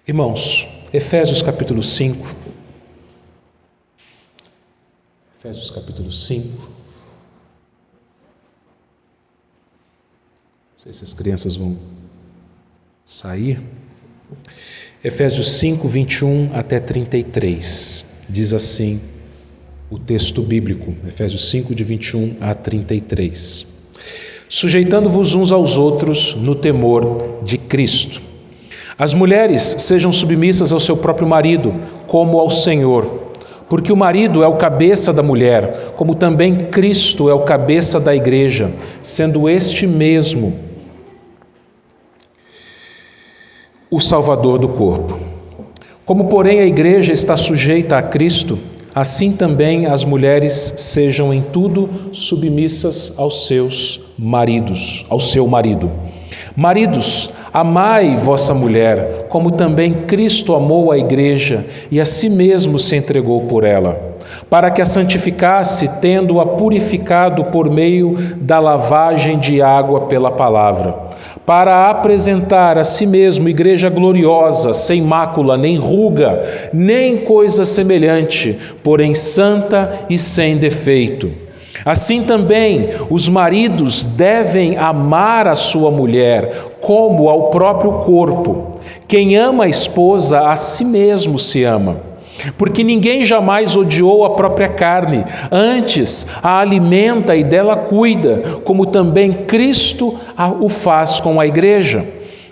Irmãos, Efésios capítulo 5. Efésios capítulo 5. Não sei se as crianças vão sair. Efésios 5, 21 até 33. Diz assim o texto bíblico, Efésios 5, de 21 a 33. Sujeitando-vos uns aos outros no temor de Cristo. As mulheres sejam submissas ao seu próprio marido, como ao Senhor, porque o marido é o cabeça da mulher, como também Cristo é o cabeça da igreja, sendo este mesmo o Salvador do corpo. Como, porém, a igreja está sujeita a Cristo, assim também as mulheres sejam em tudo submissas aos seus maridos, ao seu marido. Maridos, amai vossa mulher, como também Cristo amou a igreja e a si mesmo se entregou por ela, para que a santificasse, tendo-a purificado por meio da lavagem de água pela palavra, para apresentar a si mesmo igreja gloriosa, sem mácula, nem ruga, nem coisa semelhante, porém santa e sem defeito. Assim também os maridos devem amar a sua mulher como ao próprio corpo. Quem ama a esposa, a si mesmo se ama. Porque ninguém jamais odiou a própria carne, antes a alimenta e dela cuida, como também Cristo o faz com a igreja,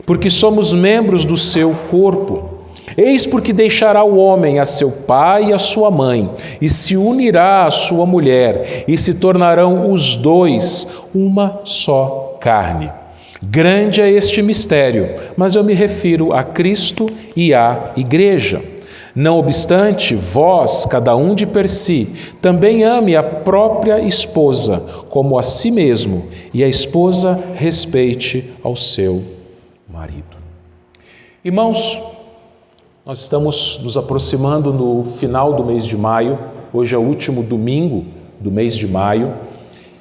porque somos membros do seu corpo. Eis porque deixará o homem a seu pai e a sua mãe, e se unirá à sua mulher, e se tornarão os dois uma só carne. Grande é este mistério, mas eu me refiro a Cristo e à igreja. Não obstante, vós, cada um de per si, também ame a própria esposa, como a si mesmo, e a esposa respeite ao seu marido. Irmãos, nós estamos nos aproximando no final do mês de maio. Hoje é o último domingo do mês de maio.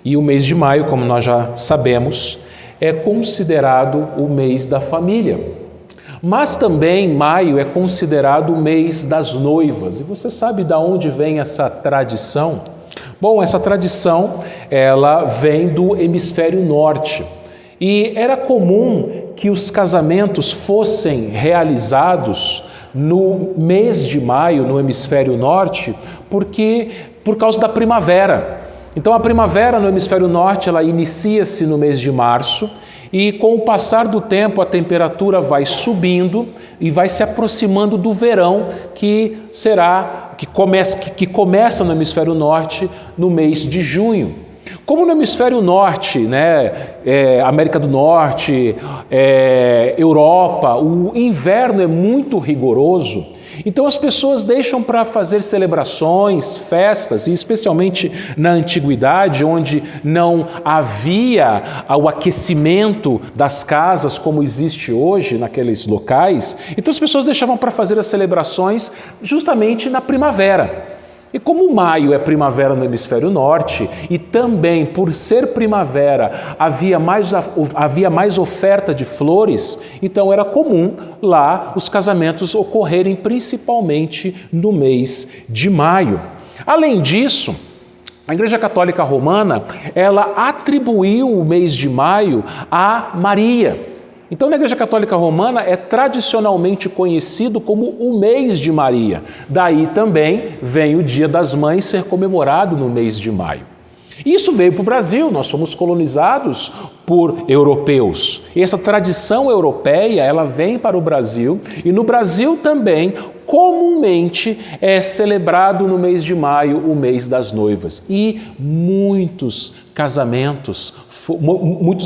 E o mês de maio, como nós já sabemos, é considerado o mês da família. Mas também maio é considerado o mês das noivas. E você sabe de onde vem essa tradição? Bom, essa tradição, ela vem do hemisfério norte. E era comum que os casamentos fossem realizados no mês de maio, no hemisfério norte, por causa da primavera. Então a primavera no hemisfério norte, ela inicia-se no mês de março, e com o passar do tempo a temperatura vai subindo e vai se aproximando do verão, que começa no hemisfério norte no mês de junho. Como no hemisfério norte, América do Norte, Europa, o inverno é muito rigoroso, então as pessoas deixam para fazer celebrações, festas, e especialmente na antiguidade, onde não havia o aquecimento das casas como existe hoje naqueles locais, então as pessoas deixavam para fazer as celebrações justamente na primavera. E como maio é primavera no hemisfério norte, e também por ser primavera havia mais oferta de flores, então era comum lá os casamentos ocorrerem principalmente no mês de maio. Além disso, a Igreja Católica Romana, ela atribuiu o mês de maio a Maria. Então, na Igreja Católica Romana é tradicionalmente conhecido como o mês de Maria. Daí também vem o Dia das Mães ser comemorado no mês de maio. Isso veio para o Brasil, nós fomos colonizados por europeus. E essa tradição europeia, ela vem para o Brasil, e no Brasil também, comumente, é celebrado no mês de maio o mês das noivas. E muitos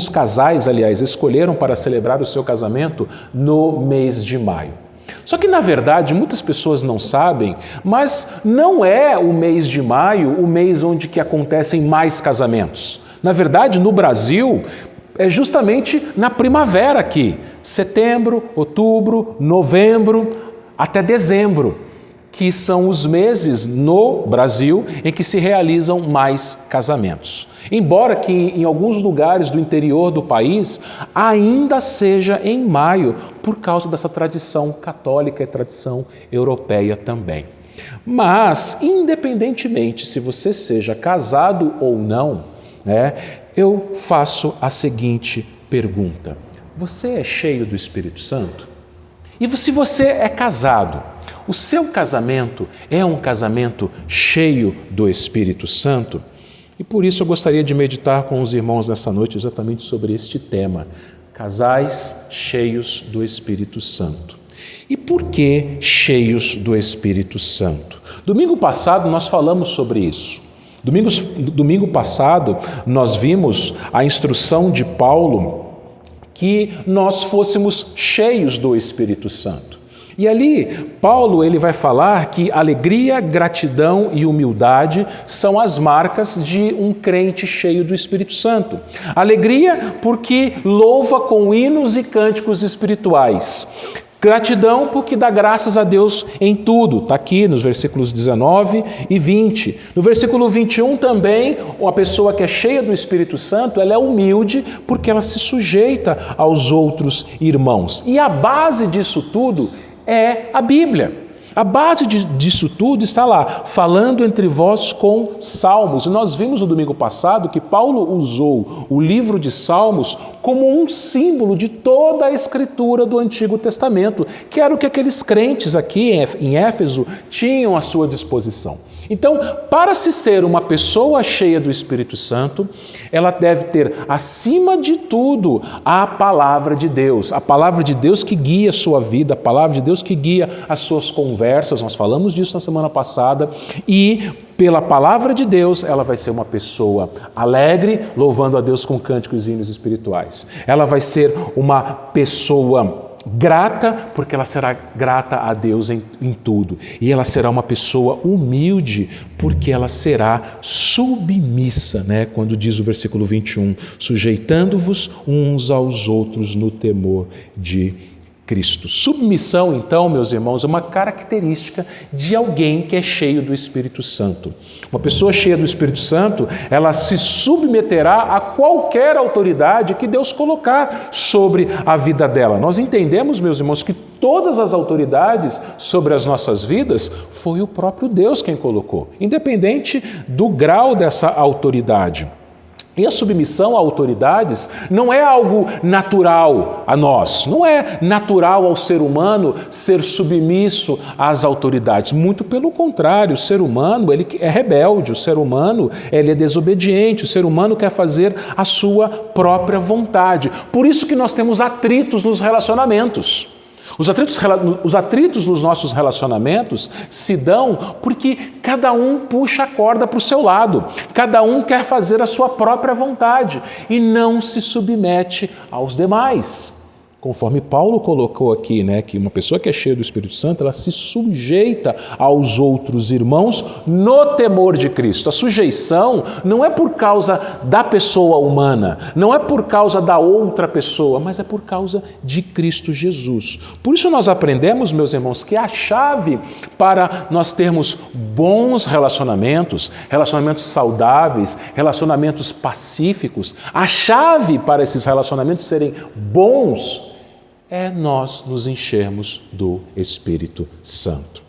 casais, escolheram para celebrar o seu casamento no mês de maio. Só que, na verdade, muitas pessoas não sabem, mas não é o mês de maio o mês onde que acontecem mais casamentos. Na verdade, no Brasil, é justamente na primavera aqui, setembro, outubro, novembro, até dezembro, que são os meses no Brasil em que se realizam mais casamentos. Embora que em alguns lugares do interior do país ainda seja em maio, por causa dessa tradição católica e tradição europeia também. Mas, independentemente se você seja casado ou não, eu faço a seguinte pergunta: você é cheio do Espírito Santo? E se você é casado, o seu casamento é um casamento cheio do Espírito Santo? E por isso eu gostaria de meditar com os irmãos nessa noite exatamente sobre este tema: casais cheios do Espírito Santo. E por que cheios do Espírito Santo? Domingo passado nós falamos sobre isso. Domingo passado nós vimos a instrução de Paulo que nós fôssemos cheios do Espírito Santo. E ali, Paulo ele vai falar que alegria, gratidão e humildade são as marcas de um crente cheio do Espírito Santo. Alegria porque louva com hinos e cânticos espirituais. Gratidão porque dá graças a Deus em tudo. Está aqui nos versículos 19 e 20. No versículo 21 também, uma pessoa que é cheia do Espírito Santo, ela é humilde porque ela se sujeita aos outros irmãos. E a base disso tudo é a Bíblia. A base disso tudo está lá, falando entre vós com salmos. E nós vimos no domingo passado que Paulo usou o livro de Salmos como um símbolo de toda a escritura do Antigo Testamento, que era o que aqueles crentes aqui em Éfeso tinham à sua disposição. Então, para se ser uma pessoa cheia do Espírito Santo, ela deve ter, acima de tudo, a palavra de Deus. A palavra de Deus que guia a sua vida, a palavra de Deus que guia as suas conversas. Nós falamos disso na semana passada. E, pela palavra de Deus, ela vai ser uma pessoa alegre, louvando a Deus com cânticos e hinos espirituais. Ela vai ser uma pessoa grata, porque ela será grata a Deus em tudo. E ela será uma pessoa humilde, porque ela será submissa, quando diz o versículo 21, sujeitando-vos uns aos outros no temor de Cristo. Submissão, então, meus irmãos, é uma característica de alguém que é cheio do Espírito Santo. Uma pessoa cheia do Espírito Santo, ela se submeterá a qualquer autoridade que Deus colocar sobre a vida dela. Nós entendemos, meus irmãos, que todas as autoridades sobre as nossas vidas foi o próprio Deus quem colocou, independente do grau dessa autoridade. E a submissão a autoridades não é algo natural a nós, não é natural ao ser humano ser submisso às autoridades. Muito pelo contrário, o ser humano ele é rebelde, o ser humano ele é desobediente, o ser humano quer fazer a sua própria vontade. Por isso que nós temos atritos nos relacionamentos. Os atritos nos nossos relacionamentos se dão porque cada um puxa a corda para o seu lado, cada um quer fazer a sua própria vontade e não se submete aos demais. Conforme Paulo colocou aqui, que uma pessoa que é cheia do Espírito Santo, ela se sujeita aos outros irmãos no temor de Cristo. A sujeição não é por causa da pessoa humana, não é por causa da outra pessoa, mas é por causa de Cristo Jesus. Por isso nós aprendemos, meus irmãos, que a chave para nós termos bons relacionamentos, relacionamentos saudáveis, relacionamentos pacíficos, a chave para esses relacionamentos serem bons é nós nos enchermos do Espírito Santo.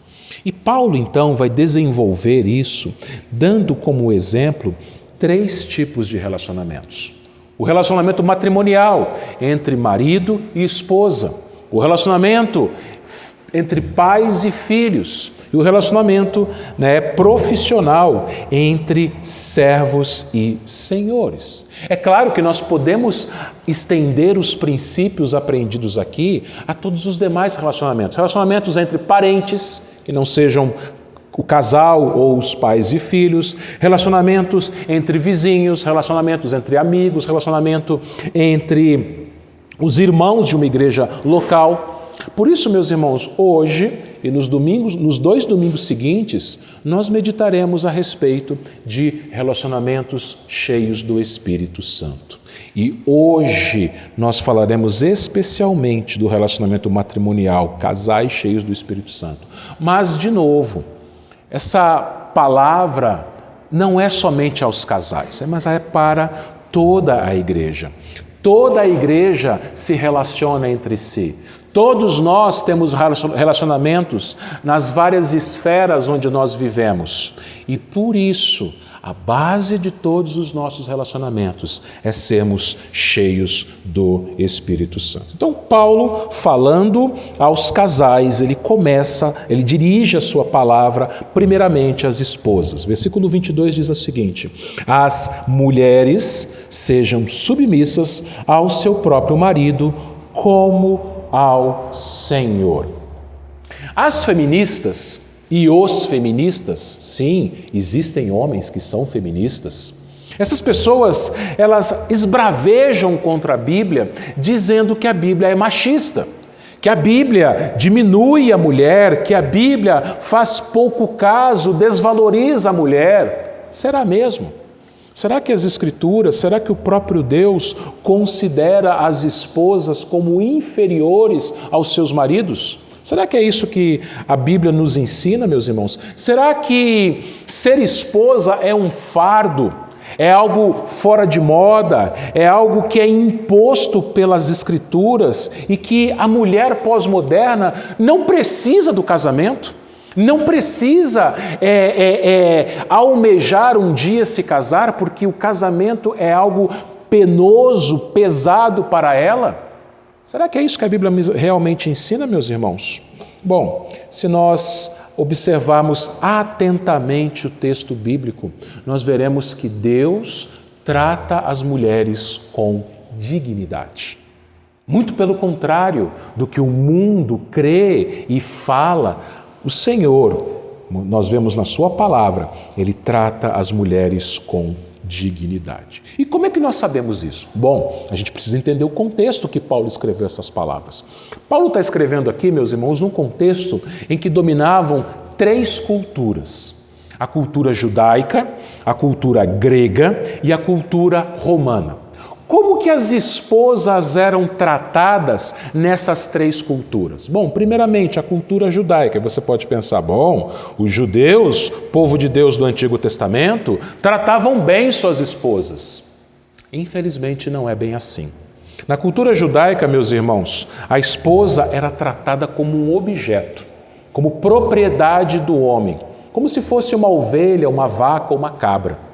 E Paulo, então, vai desenvolver isso, dando como exemplo 3 tipos de relacionamentos. O relacionamento matrimonial, entre marido e esposa. O relacionamento entre pais e filhos. E o relacionamento profissional entre servos e senhores. É claro que nós podemos estender os princípios aprendidos aqui a todos os demais relacionamentos. Relacionamentos entre parentes, que não sejam o casal ou os pais e filhos, relacionamentos entre vizinhos, relacionamentos entre amigos, relacionamento entre os irmãos de uma igreja local. Por isso, meus irmãos, hoje e nos 2 domingos seguintes, nós meditaremos a respeito de relacionamentos cheios do Espírito Santo. E hoje nós falaremos especialmente do relacionamento matrimonial, casais cheios do Espírito Santo. Mas, de novo, essa palavra não é somente aos casais, mas é para toda a igreja. Toda a igreja se relaciona entre si. Todos nós temos relacionamentos nas várias esferas onde nós vivemos. E por isso, a base de todos os nossos relacionamentos é sermos cheios do Espírito Santo. Então, Paulo, falando aos casais, ele dirige a sua palavra primeiramente às esposas. Versículo 22 diz o seguinte: as mulheres sejam submissas ao seu próprio marido como ao Senhor. As feministas e os feministas, sim, existem homens que são feministas. Essas pessoas, elas esbravejam contra a Bíblia, dizendo que a Bíblia é machista, que a Bíblia diminui a mulher, que a Bíblia faz pouco caso, desvaloriza a mulher. Será mesmo? Será que as Escrituras, será que o próprio Deus considera as esposas como inferiores aos seus maridos? Será que é isso que a Bíblia nos ensina, meus irmãos? Será que ser esposa é um fardo? É algo fora de moda? É algo que é imposto pelas Escrituras e que a mulher pós-moderna não precisa do casamento? Não precisa almejar um dia se casar, porque o casamento é algo penoso, pesado para ela? Será que é isso que a Bíblia realmente ensina, meus irmãos? Bom, se nós observarmos atentamente o texto bíblico, nós veremos que Deus trata as mulheres com dignidade. Muito pelo contrário do que o mundo crê e fala, o Senhor, nós vemos na sua palavra, Ele trata as mulheres com dignidade. E como é que nós sabemos isso? Bom, a gente precisa entender o contexto que Paulo escreveu essas palavras. Paulo está escrevendo aqui, meus irmãos, num contexto em que dominavam 3 culturas: a cultura judaica, a cultura grega e a cultura romana. Como que as esposas eram tratadas nessas 3 culturas? Bom, primeiramente, a cultura judaica. Você pode pensar, bom, os judeus, povo de Deus do Antigo Testamento, tratavam bem suas esposas. Infelizmente, não é bem assim. Na cultura judaica, meus irmãos, a esposa era tratada como um objeto, como propriedade do homem, como se fosse uma ovelha, uma vaca ou uma cabra.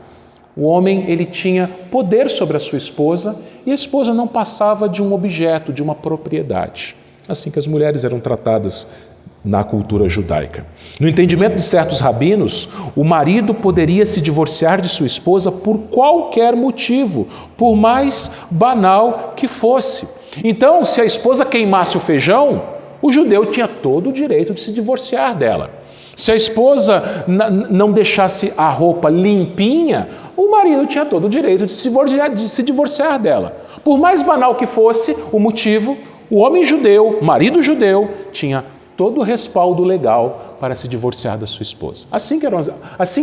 O homem, ele tinha poder sobre a sua esposa e a esposa não passava de um objeto, de uma propriedade. Assim que as mulheres eram tratadas na cultura judaica. No entendimento de certos rabinos, o marido poderia se divorciar de sua esposa por qualquer motivo, por mais banal que fosse. Então, se a esposa queimasse o feijão, o judeu tinha todo o direito de se divorciar dela. Se a esposa não deixasse a roupa limpinha, o marido tinha todo o direito de se divorciar dela. Por mais banal que fosse o motivo, o homem judeu, marido judeu, tinha todo o respaldo legal para se divorciar da sua esposa. Assim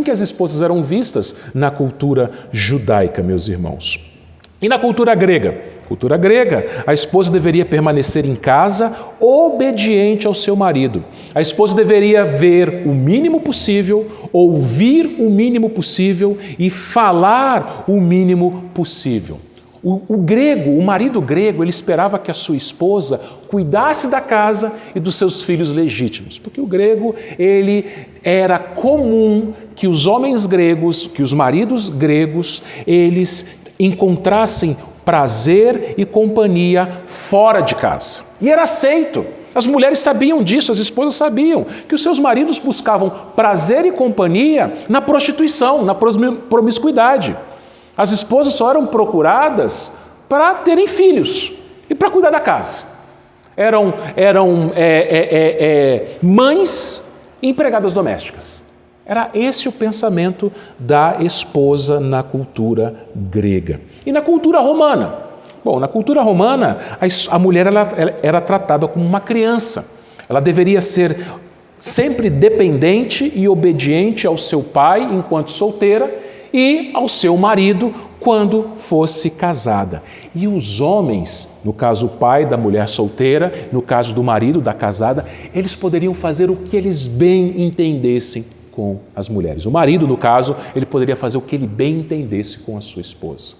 que as esposas eram vistas na cultura judaica, meus irmãos. E na cultura grega? Cultura grega, a esposa deveria permanecer em casa obediente ao seu marido. A esposa deveria ver o mínimo possível, ouvir o mínimo possível e falar o mínimo possível. O marido grego, ele esperava que a sua esposa cuidasse da casa e dos seus filhos legítimos, porque o grego, ele era comum que os homens gregos, que os maridos gregos, eles encontrassem prazer e companhia fora de casa. E era aceito. As mulheres sabiam disso, as esposas sabiam que os seus maridos buscavam prazer e companhia na prostituição, na promiscuidade. As esposas só eram procuradas para terem filhos e para cuidar da casa. Eram mães e empregadas domésticas. Era esse o pensamento da esposa na cultura grega. E na cultura romana? Bom, na cultura romana, a mulher ela era tratada como uma criança. Ela deveria ser sempre dependente e obediente ao seu pai enquanto solteira e ao seu marido quando fosse casada. E os homens, no caso o pai da mulher solteira, no caso do marido da casada, eles poderiam fazer o que eles bem entendessem. com as mulheres. O marido, no caso, ele poderia fazer o que ele bem entendesse com a sua esposa.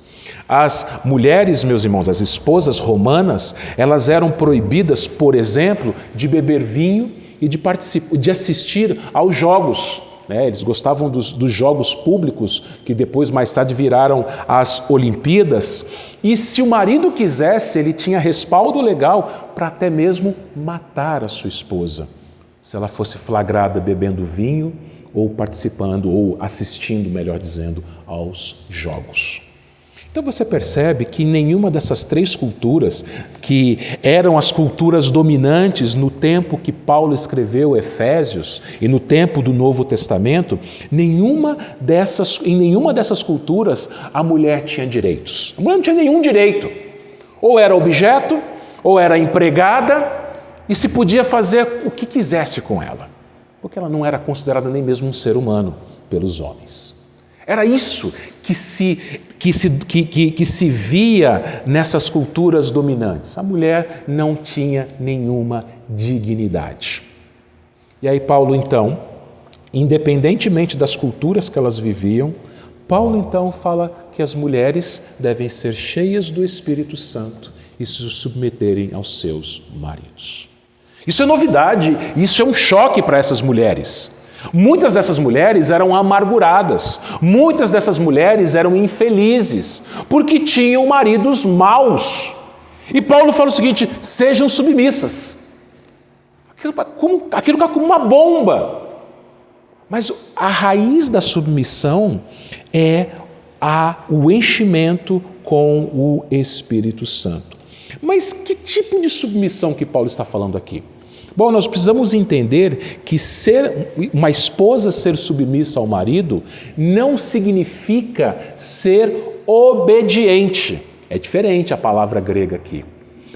As mulheres, meus irmãos, as esposas romanas, elas eram proibidas, por exemplo, de beber vinho e de assistir aos jogos. Eles gostavam dos jogos públicos, que depois, mais tarde, viraram as Olimpíadas. E se o marido quisesse, ele tinha respaldo legal para até mesmo matar a sua esposa, se ela fosse flagrada bebendo vinho ou participando, ou assistindo, melhor dizendo, aos jogos. Então você percebe que nenhuma dessas três culturas, que eram as culturas dominantes no tempo que Paulo escreveu Efésios e no tempo do Novo Testamento, em nenhuma dessas culturas a mulher tinha direitos. A mulher não tinha nenhum direito. Ou era objeto, ou era empregada, e se podia fazer o que quisesse com ela, porque ela não era considerada nem mesmo um ser humano pelos homens. Era isso que se via nessas culturas dominantes. A mulher não tinha nenhuma dignidade. E aí Paulo, então, independentemente das culturas que elas viviam, Paulo, então, fala que as mulheres devem ser cheias do Espírito Santo e se submeterem aos seus maridos. Isso é novidade, isso é um choque para essas mulheres. Muitas dessas mulheres eram amarguradas, muitas dessas mulheres eram infelizes, porque tinham maridos maus. E Paulo fala o seguinte: sejam submissas. Aquilo cai como uma bomba. Mas a raiz da submissão é o enchimento com o Espírito Santo. Mas que tipo de submissão que Paulo está falando aqui? Bom, nós precisamos entender que uma esposa ser submissa ao marido não significa ser obediente. É diferente a palavra grega aqui.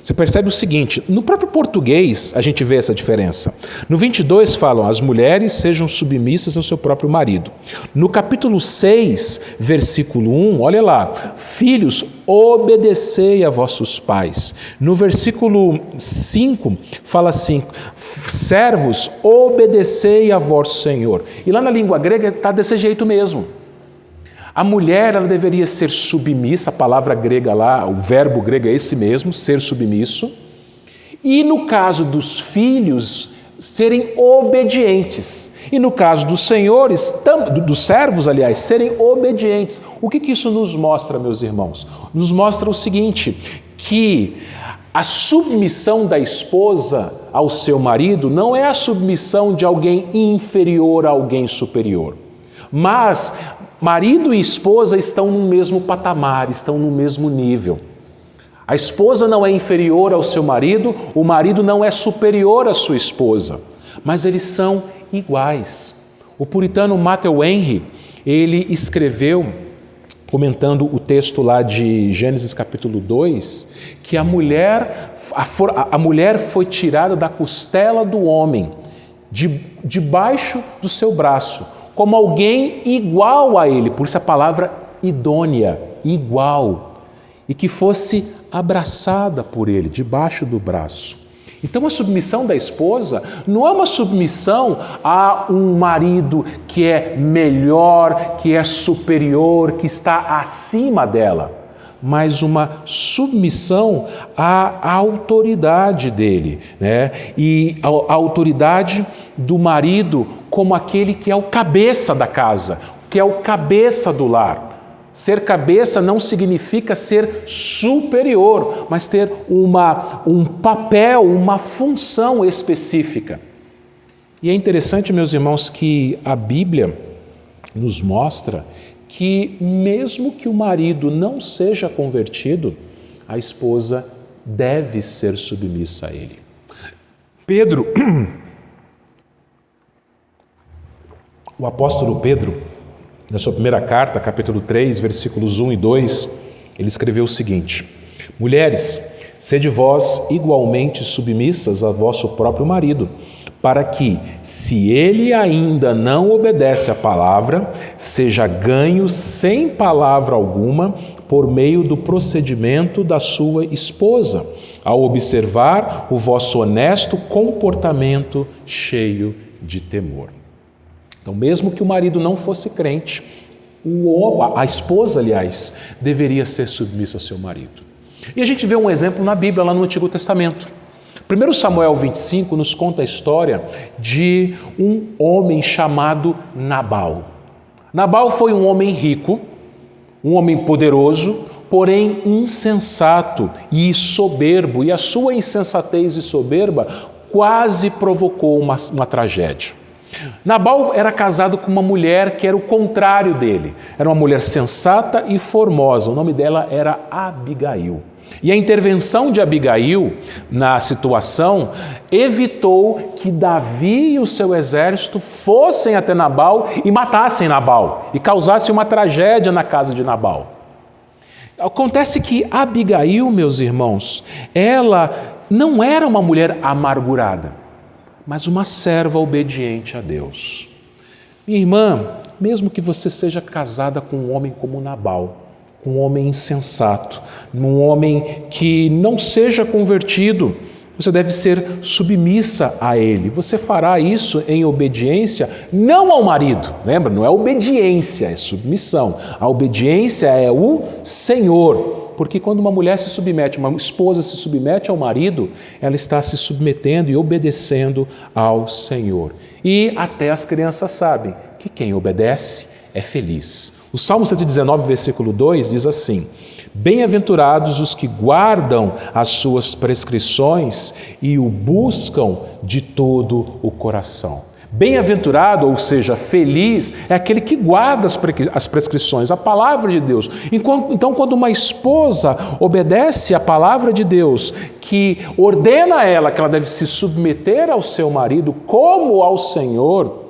Você percebe o seguinte, no próprio português a gente vê essa diferença. No 22 falam, as mulheres sejam submissas ao seu próprio marido. No capítulo 6, versículo 1, olha lá, filhos, obedecei a vossos pais. No versículo 5, fala assim, servos, obedecei a vosso Senhor. E lá na língua grega está desse jeito mesmo. A mulher, ela deveria ser submissa, a palavra grega lá, o verbo grego é esse mesmo, ser submisso. E no caso dos filhos, serem obedientes. E no caso dos senhores, dos servos, aliás, serem obedientes. O que isso nos mostra, meus irmãos? Nos mostra o seguinte, que a submissão da esposa ao seu marido não é a submissão de alguém inferior a alguém superior, mas marido e esposa estão no mesmo patamar, estão no mesmo nível. A esposa não é inferior ao seu marido, o marido não é superior à sua esposa, mas eles são iguais. O puritano Matthew Henry, ele escreveu, comentando o texto lá de Gênesis capítulo 2, que a mulher foi tirada da costela do homem, debaixo do seu braço, como alguém igual a ele, por isso a palavra idônea, igual, e que fosse abraçada por ele, debaixo do braço. Então a submissão da esposa não é uma submissão a um marido que é melhor, que é superior, que está acima dela, mas uma submissão à autoridade dele, né? E a autoridade do marido como aquele que é o cabeça da casa, que é o cabeça do lar. Ser cabeça não significa ser superior, mas ter um papel, uma função específica. E é interessante, meus irmãos, que a Bíblia nos mostra que mesmo que o marido não seja convertido, a esposa deve ser submissa a ele. Pedro, o apóstolo Pedro, na sua primeira carta, capítulo 3, versículos 1 e 2, ele escreveu o seguinte: mulheres, sede vós igualmente submissas a vosso próprio marido, para que, se ele ainda não obedece à palavra, seja ganho sem palavra alguma por meio do procedimento da sua esposa, ao observar o vosso honesto comportamento cheio de temor. Então, mesmo que o marido não fosse crente, a esposa, aliás, deveria ser submissa ao seu marido. E a gente vê um exemplo na Bíblia, lá no Antigo Testamento. 1 Samuel 25 nos conta a história de um homem chamado Nabal. Nabal foi um homem rico, um homem poderoso, porém insensato e soberbo, e a sua insensatez e soberba quase provocou uma tragédia. Nabal era casado com uma mulher que era o contrário dele. Era uma mulher sensata e formosa. O nome dela era Abigail. E a intervenção de Abigail na situação evitou que Davi e o seu exército fossem até Nabal e matassem Nabal e causassem uma tragédia na casa de Nabal. Acontece que Abigail, meus irmãos, ela não era uma mulher amargurada, mas uma serva obediente a Deus. Minha irmã, mesmo que você seja casada com um homem como Nabal, um homem insensato, um homem que não seja convertido, você deve ser submissa a ele. Você fará isso em obediência, não ao marido. Lembra? Não é obediência, é submissão. A obediência é o Senhor. Porque quando uma mulher se submete, uma esposa se submete ao marido, ela está se submetendo e obedecendo ao Senhor. E até as crianças sabem que quem obedece é feliz. O Salmo 119, versículo 2 diz assim: bem-aventurados os que guardam as suas prescrições e o buscam de todo o coração. Bem-aventurado, ou seja, feliz, é aquele que guarda as prescrições, a palavra de Deus. Então, quando uma esposa obedece à palavra de Deus, que ordena a ela que ela deve se submeter ao seu marido como ao Senhor,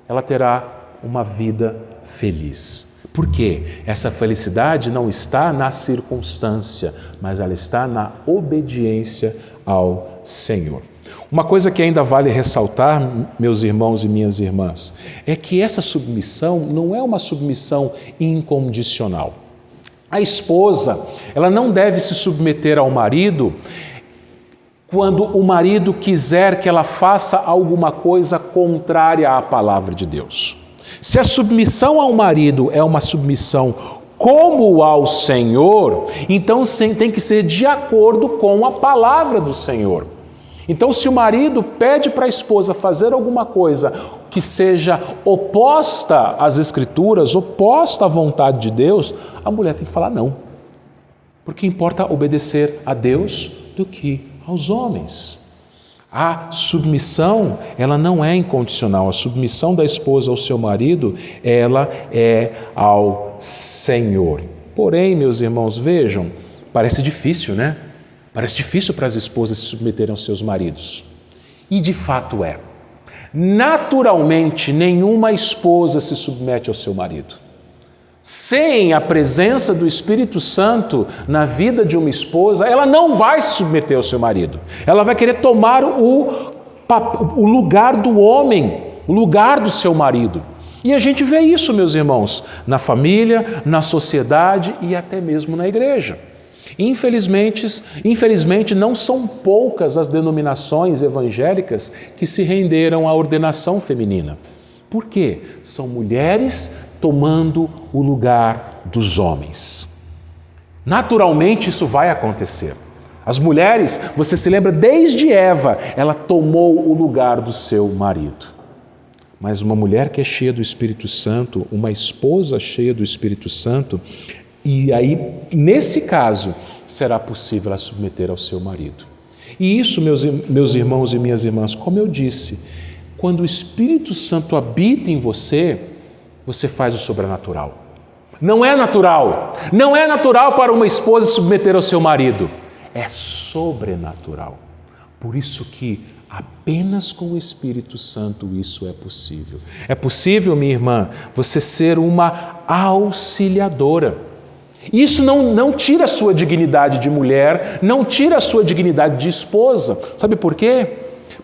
ela terá uma vida feliz. Por quê? Essa felicidade não está na circunstância, mas ela está na obediência ao Senhor. Uma coisa que ainda vale ressaltar, meus irmãos e minhas irmãs, é que essa submissão não é uma submissão incondicional. A esposa, ela não deve se submeter ao marido quando o marido quiser que ela faça alguma coisa contrária à palavra de Deus. Se a submissão ao marido é uma submissão como ao Senhor, então tem que ser de acordo com a palavra do Senhor. Então, se o marido pede para a esposa fazer alguma coisa que seja oposta às Escrituras, oposta à vontade de Deus, a mulher tem que falar não. Porque importa obedecer a Deus do que aos homens. A submissão, ela não é incondicional. A submissão da esposa ao seu marido, ela é ao Senhor. Porém, meus irmãos, vejam, parece difícil, né? Parece difícil para as esposas se submeterem aos seus maridos. E de fato é. Naturalmente, nenhuma esposa se submete ao seu marido. Sem a presença do Espírito Santo na vida de uma esposa, ela não vai se submeter ao seu marido. Ela vai querer tomar o lugar do homem, o lugar do seu marido. E a gente vê isso, meus irmãos, na família, na sociedade e até mesmo na igreja. Infelizmente, não são poucas as denominações evangélicas que se renderam à ordenação feminina. Por quê? São mulheres tomando o lugar dos homens. Naturalmente, isso vai acontecer. As mulheres, você se lembra, desde Eva, ela tomou o lugar do seu marido. Mas uma mulher que é cheia do Espírito Santo, uma esposa cheia do Espírito Santo, e aí, nesse caso, será possível ela submeter ao seu marido. E isso, meus irmãos e minhas irmãs, como eu disse, quando o Espírito Santo habita em você, você faz o sobrenatural. Não é natural para uma esposa se submeter ao seu marido. É sobrenatural. Por isso que apenas com o Espírito Santo isso é possível. É possível, minha irmã, você ser uma auxiliadora. Isso não tira a sua dignidade de mulher, não tira a sua dignidade de esposa. Sabe por quê?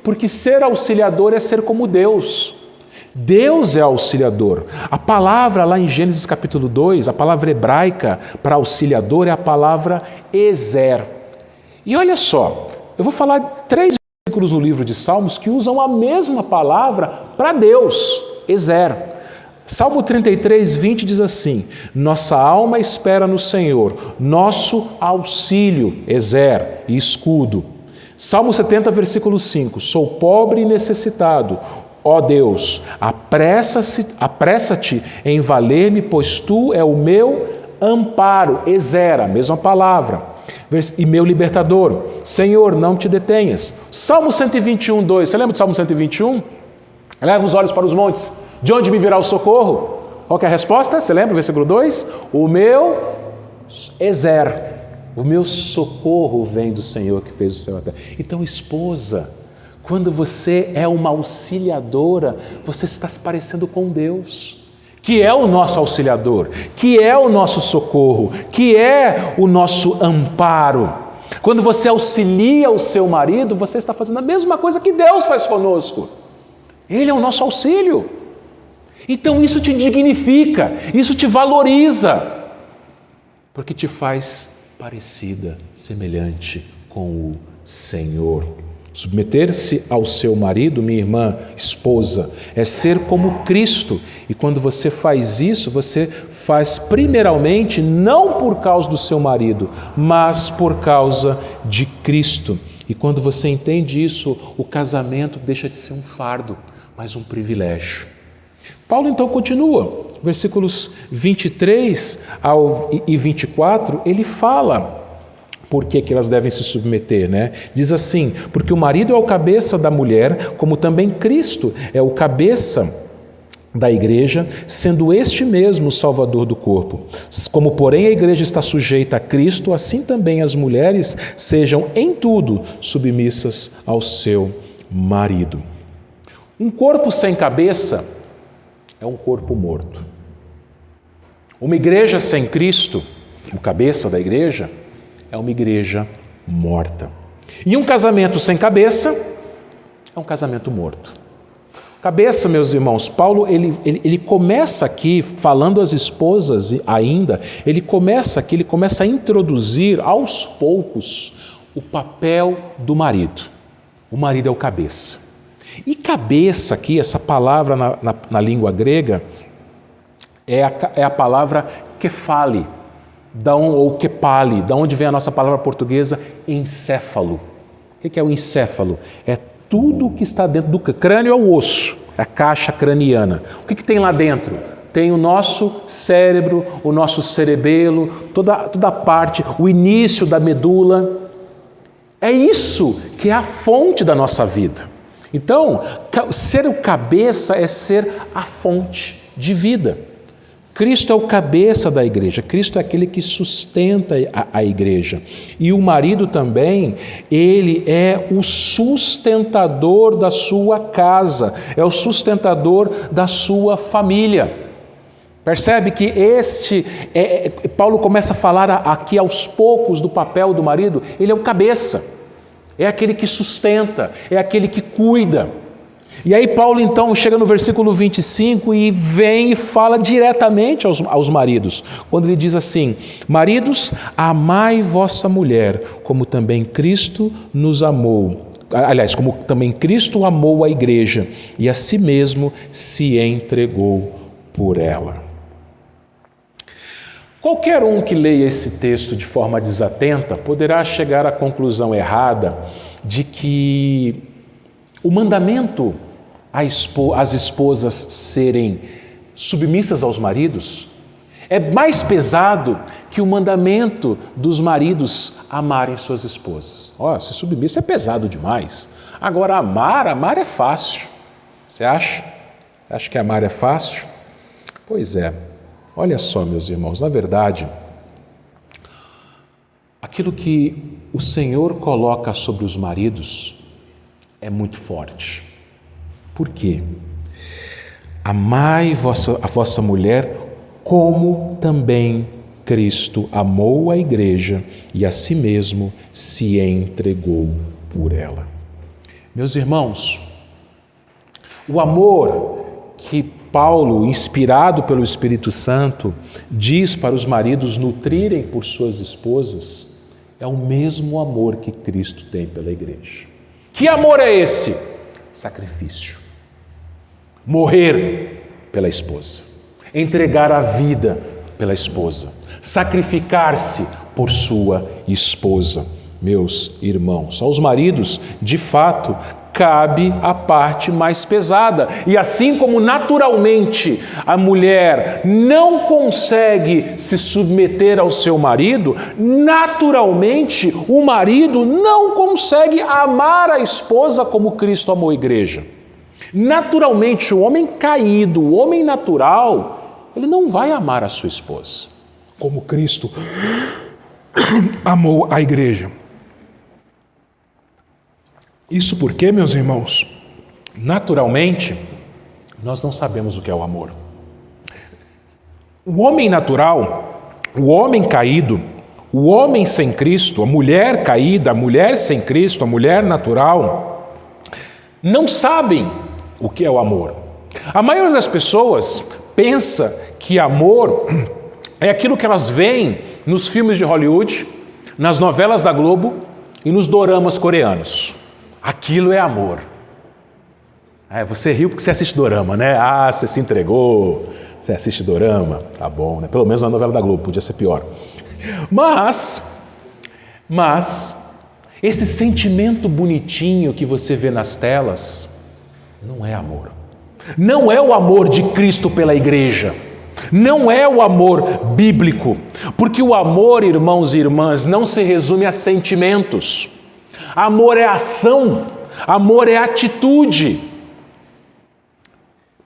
Porque ser auxiliador é ser como Deus. Deus é auxiliador. A palavra lá em Gênesis capítulo 2, a palavra hebraica para auxiliador é a palavra ezer. E olha só, eu vou falar 3 versículos no livro de Salmos que usam a mesma palavra para Deus. Ezer. Salmo 33, 20 diz assim: nossa alma espera no Senhor, nosso auxílio, Ezer e escudo. Salmo 70, versículo 5: sou pobre e necessitado, ó Deus, apressa-te em valer-me, pois tu é o meu amparo, Ezer, a mesma palavra, e meu libertador. Senhor, não te detenhas. Salmo 121, 2, você lembra do Salmo 121? Leva os olhos para os montes, de onde me virá o socorro? Qual que é a resposta? Você lembra o versículo 2? O meu Ezer, o meu socorro vem do Senhor que fez o céu e a terra. Então, esposa, quando você é uma auxiliadora, você está se parecendo com Deus, que é o nosso auxiliador, que é o nosso socorro, que é o nosso amparo. Quando você auxilia o seu marido, você está fazendo a mesma coisa que Deus faz conosco. Ele é o nosso auxílio. Então isso te dignifica, isso te valoriza, porque te faz parecida, semelhante com o Senhor. Submeter-se ao seu marido, minha irmã, esposa, é ser como Cristo. E quando você faz isso, você faz primeiramente não por causa do seu marido, mas por causa de Cristo. E quando você entende isso, o casamento deixa de ser um fardo, mas um privilégio. Paulo então continua, versículos 23 e 24, ele fala por que elas devem se submeter, né? Diz assim: porque o marido é o cabeça da mulher, como também Cristo é o cabeça da igreja, sendo este mesmo o Salvador do corpo. Como, porém, a igreja está sujeita a Cristo, assim também as mulheres sejam em tudo submissas ao seu marido. Um corpo sem cabeça é um corpo morto. Uma igreja sem Cristo, o cabeça da igreja, é uma igreja morta. E um casamento sem cabeça é um casamento morto. Cabeça, meus irmãos, Paulo ele começa aqui, falando às esposas ainda, ele começa a introduzir aos poucos o papel do marido. O marido é o cabeça. E cabeça aqui, essa palavra na língua grega, é a palavra kefale, ou kepale, da onde vem a nossa palavra portuguesa encéfalo. O que é o encéfalo? É tudo que está dentro do crânio, é o osso, a caixa craniana. O que tem lá dentro? Tem o nosso cérebro, o nosso cerebelo, toda a parte, o início da medula. É isso que é a fonte da nossa vida. Então, ser o cabeça é ser a fonte de vida. Cristo é o cabeça da igreja, Cristo é aquele que sustenta a igreja. E o marido também, ele é o sustentador da sua casa, é o sustentador da sua família. Percebe que Paulo começa a falar aqui aos poucos do papel do marido, ele é o cabeça, é aquele que sustenta, é aquele que cuida. E aí Paulo então chega no versículo 25 e vem e fala diretamente aos maridos, quando ele diz assim: maridos, amai vossa mulher, como também Cristo nos amou. Aliás, como também Cristo amou a igreja e a si mesmo se entregou por ela. Qualquer um que leia esse texto de forma desatenta poderá chegar à conclusão errada de que o mandamento às esposas serem submissas aos maridos é mais pesado que o mandamento dos maridos amarem suas esposas. Se submissa é pesado demais. Agora, amar é fácil. Você acha? Acha que amar é fácil? Pois é. Olha só, meus irmãos, na verdade, aquilo que o Senhor coloca sobre os maridos é muito forte. Por quê? Amai a vossa mulher como também Cristo amou a igreja e a si mesmo se entregou por ela. Meus irmãos, o amor que Paulo, inspirado pelo Espírito Santo, diz para os maridos nutrirem por suas esposas, é o mesmo amor que Cristo tem pela igreja. Que amor é esse? Sacrifício. Morrer. pela esposa, entregar a vida pela esposa, sacrificar-se por sua esposa. Meus irmãos, aos maridos, de fato, cabe a parte mais pesada. E assim como naturalmente a mulher não consegue se submeter ao seu marido, naturalmente o marido não consegue amar a esposa como Cristo amou a igreja. Naturalmente, o homem caído, o homem natural, ele não vai amar a sua esposa como Cristo amou a igreja. Isso porque, meus irmãos, naturalmente, nós não sabemos o que é o amor. O homem natural, o homem caído, o homem sem Cristo, a mulher caída, a mulher sem Cristo, a mulher natural, não sabem o que é o amor. A maioria das pessoas pensa que amor é aquilo que elas veem nos filmes de Hollywood, nas novelas da Globo e nos doramas coreanos. Aquilo é amor. Você riu porque você assiste dorama, né? Você se entregou, você assiste dorama, tá bom, né? Pelo menos na novela da Globo, podia ser pior. Mas, esse sentimento bonitinho que você vê nas telas, não é amor. Não é o amor de Cristo pela igreja. Não é o amor bíblico. Porque o amor, irmãos e irmãs, não se resume a sentimentos. Amor é ação, amor é atitude.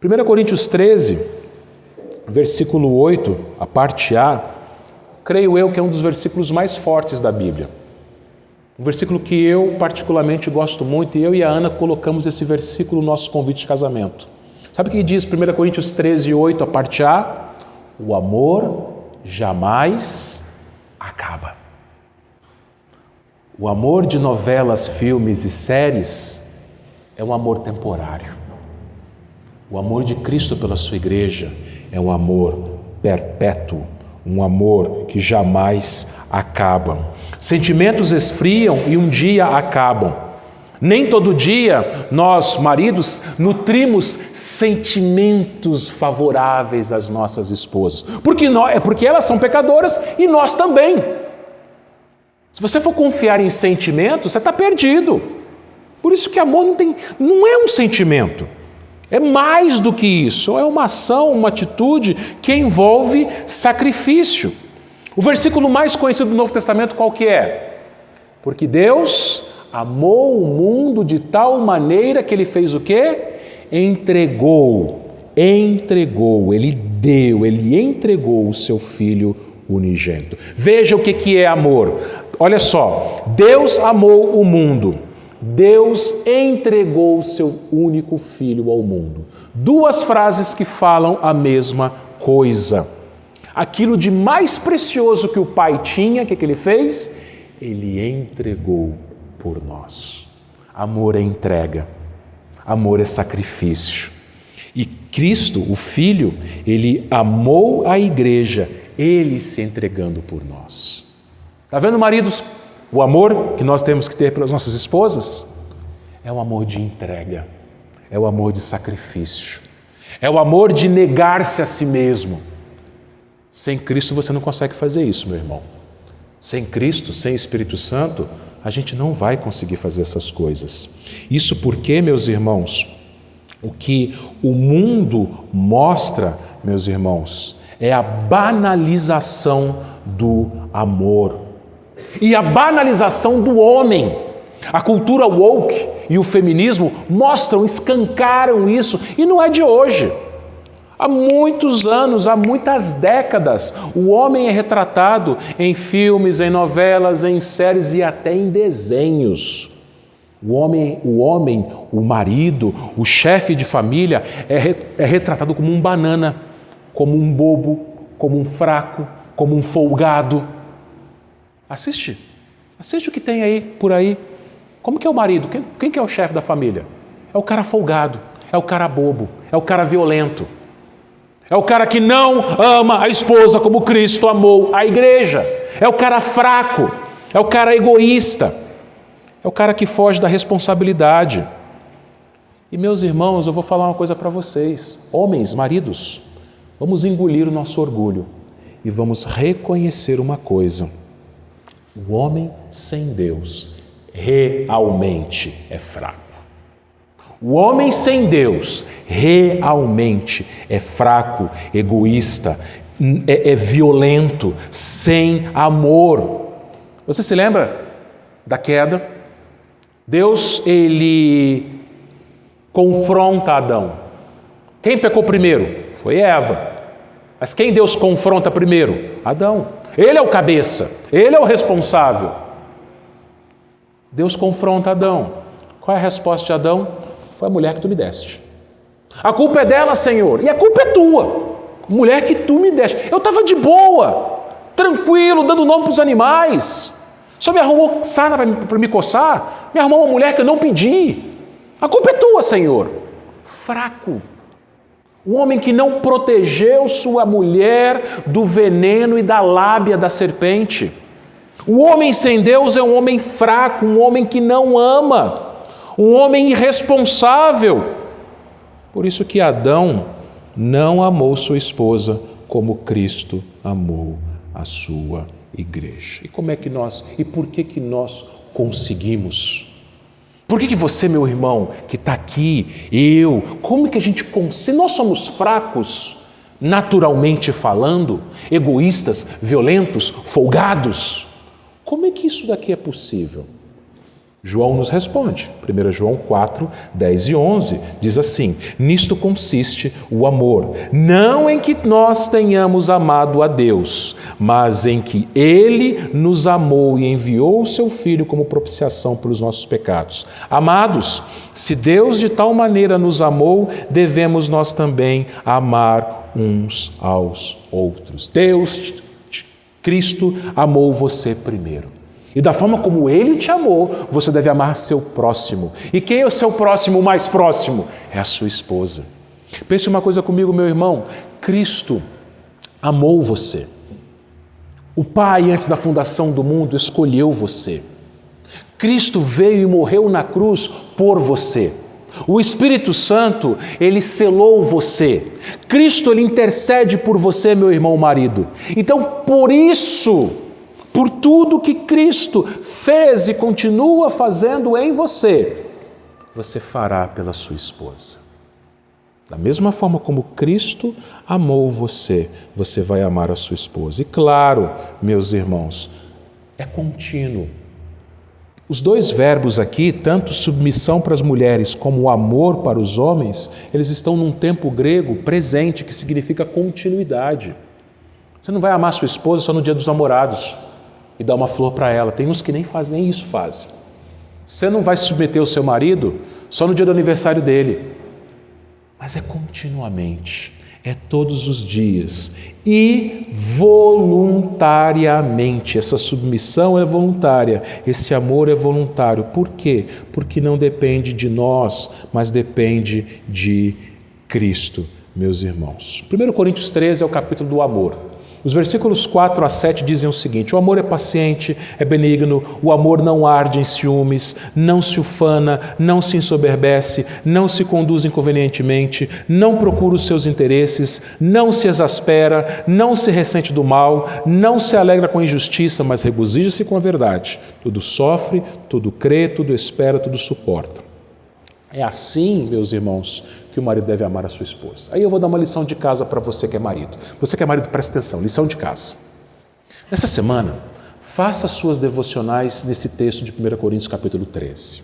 1 Coríntios 13, versículo 8, a parte A, creio eu que é um dos versículos mais fortes da Bíblia. Um versículo que eu particularmente gosto muito, e eu e a Ana colocamos esse versículo no nosso convite de casamento. Sabe o que diz 1 Coríntios 13, 8, a parte A? O amor jamais acaba. O amor de novelas, filmes e séries é um amor temporário. O amor de Cristo pela sua igreja é um amor perpétuo, um amor que jamais acaba. Sentimentos esfriam e um dia acabam. Nem todo dia nós, maridos, nutrimos sentimentos favoráveis às nossas esposas. Porque elas são pecadoras e nós também. Se você for confiar em sentimentos, você está perdido. Por isso que amor não é um sentimento. É mais do que isso. É uma ação, uma atitude que envolve sacrifício. O versículo mais conhecido do Novo Testamento qual que é? Porque Deus amou o mundo de tal maneira que Ele fez o quê? Entregou, Ele deu, Ele entregou o seu Filho unigênito. Veja o que é amor. Olha só, Deus amou o mundo, Deus entregou o seu único Filho ao mundo. Duas frases que falam a mesma coisa. Aquilo de mais precioso que o Pai tinha, o que Ele fez? Ele entregou por nós. Amor é entrega, amor é sacrifício. E Cristo, o Filho, Ele amou a igreja, Ele se entregando por nós. Está vendo, maridos, o amor que nós temos que ter pelas nossas esposas? É o amor de entrega, é o amor de sacrifício, é o amor de negar-se a si mesmo. Sem Cristo você não consegue fazer isso, meu irmão. Sem Cristo, sem Espírito Santo, a gente não vai conseguir fazer essas coisas. Isso porque, meus irmãos, o que o mundo mostra, meus irmãos, é a banalização do amor e a banalização do homem. A cultura woke e o feminismo mostram, escancaram isso, e não é de hoje. Há muitos anos, há muitas décadas, o homem é retratado em filmes, em novelas, em séries e até em desenhos. O homem, o marido, o chefe de família é retratado como um banana, como um bobo, como um fraco, como um folgado. Assiste o que tem aí, por aí. Como que é o marido? Quem que é o chefe da família? É o cara folgado, é o cara bobo, é o cara violento. É o cara que não ama a esposa como Cristo amou a igreja. É o cara fraco, é o cara egoísta, é o cara que foge da responsabilidade. E meus irmãos, eu vou falar uma coisa para vocês. Homens, maridos, vamos engolir o nosso orgulho e vamos reconhecer uma coisa. O homem sem Deus realmente é fraco. O homem sem Deus realmente é fraco, egoísta, é violento, sem amor. Você se lembra da queda? Deus, ele confronta Adão. Quem pecou primeiro? Foi Eva. Mas quem Deus confronta primeiro? Adão. Ele é o cabeça, ele é o responsável. Deus confronta Adão. Qual é a resposta de Adão? Foi a mulher que tu me deste. A culpa é dela, Senhor, e a culpa é tua. Mulher que tu me deste. Eu estava de boa, tranquilo, dando nome para os animais. Só me arrumou sarna para me coçar, me arrumou uma mulher que eu não pedi. A culpa é tua, Senhor. Fraco. Um homem que não protegeu sua mulher do veneno e da lábia da serpente. O homem sem Deus é um homem fraco, um homem que não ama, um homem irresponsável. Por isso que Adão não amou sua esposa como Cristo amou a sua igreja. E como é que nós, e por que nós conseguimos? Por que você, meu irmão, que está aqui, como é que a gente consegue? Se nós somos fracos, naturalmente falando, egoístas, violentos, folgados, como é que isso daqui é possível? João nos responde, 1 João 4, 10 e 11, diz assim: nisto consiste o amor, não em que nós tenhamos amado a Deus, mas em que Ele nos amou e enviou o Seu Filho como propiciação pelos nossos pecados. Amados, se Deus de tal maneira nos amou, devemos nós também amar uns aos outros. Deus, Cristo, amou você primeiro. E da forma como Ele te amou, você deve amar seu próximo. E quem é o seu próximo mais próximo? É a sua esposa. Pense uma coisa comigo, meu irmão. Cristo amou você. O Pai, antes da fundação do mundo, escolheu você. Cristo veio e morreu na cruz por você. O Espírito Santo, Ele selou você. Cristo, Ele intercede por você, meu irmão marido. Então, por isso, por tudo que Cristo fez e continua fazendo em você, você fará pela sua esposa. Da mesma forma como Cristo amou você, você vai amar a sua esposa. E claro, meus irmãos, é contínuo. Os dois verbos aqui, tanto submissão para as mulheres como o amor para os homens, eles estão num tempo grego presente, que significa continuidade. Você não vai amar sua esposa só no dia dos namorados e dar uma flor para ela. Tem uns que nem isso fazem. Você não vai submeter o seu marido só no dia do aniversário dele. Mas é continuamente, é todos os dias e voluntariamente. Essa submissão é voluntária, esse amor é voluntário. Por quê? Porque não depende de nós, mas depende de Cristo, meus irmãos. 1 Coríntios 13 é o capítulo do amor. Os versículos 4 a 7 dizem o seguinte: o amor é paciente, é benigno, o amor não arde em ciúmes, não se ufana, não se ensoberbece, não se conduz inconvenientemente, não procura os seus interesses, não se exaspera, não se ressente do mal, não se alegra com a injustiça, mas regozija-se com a verdade. Tudo sofre, tudo crê, tudo espera, tudo suporta. É assim, meus irmãos, que o marido deve amar a sua esposa. Aí eu vou dar uma lição de casa para você que é marido. Você que é marido, presta atenção, lição de casa. Nessa semana, faça suas devocionais nesse texto de 1 Coríntios capítulo 13.